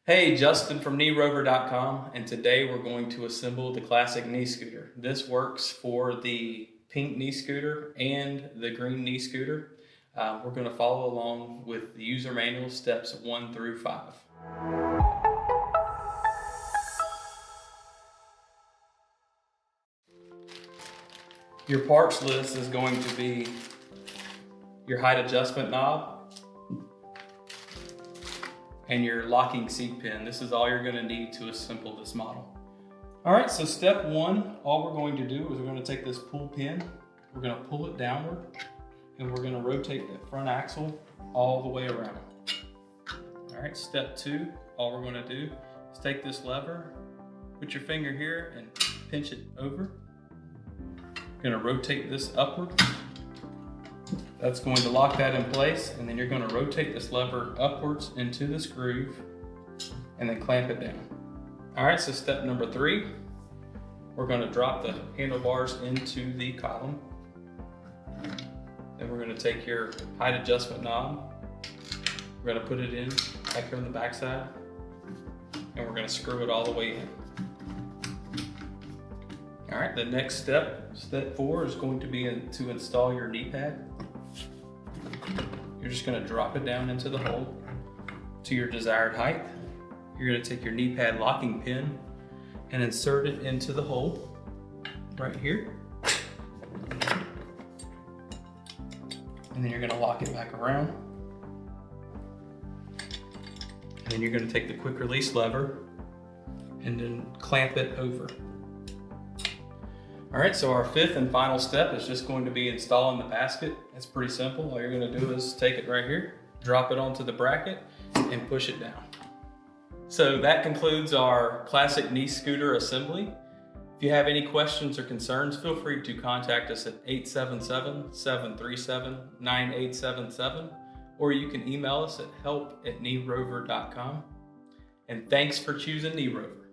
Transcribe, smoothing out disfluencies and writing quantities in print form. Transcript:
Hey, Justin from KneeRover.com, and today we're going to assemble the classic knee scooter. This works for the pink knee scooter and the green knee scooter. We're going to follow along with the user manual steps 1 through 5. Your parts list is going to be your height adjustment knob and your locking seat pin. This is all you're going to need to assemble this model. All right, so step 1, all we're going to do is we're going to take this pull pin, we're going to pull it downward, and we're going to rotate that front axle all the way around. All right, step 2, all we're going to do is take this lever, put your finger here and pinch it over. You're going to rotate this upward. That's going to lock that in place, and then you're going to rotate this lever upwards into this groove and then clamp it down. All right, so step number 3, we're going to drop the handlebars into the column. Then we're going to take your height adjustment knob, we're going to put it in back here on the back side, and we're going to screw it all the way in. All right, the next step, step 4, is going to be to install your knee pad. You're just going to drop it down into the hole to your desired height. You're going to take your knee pad locking pin and insert it into the hole right here. And then you're going to lock it back around. And then you're going to take the quick release lever and then clamp it over. All right, so our 5th and final step is just going to be installing the basket. It's pretty simple. All you're going to do is take it right here, drop it onto the bracket, and push it down. So that concludes our classic knee scooter assembly. If you have any questions or concerns, feel free to contact us at 877-737-9877, or you can email us at help@kneerover.com. And thanks for choosing KneeRover.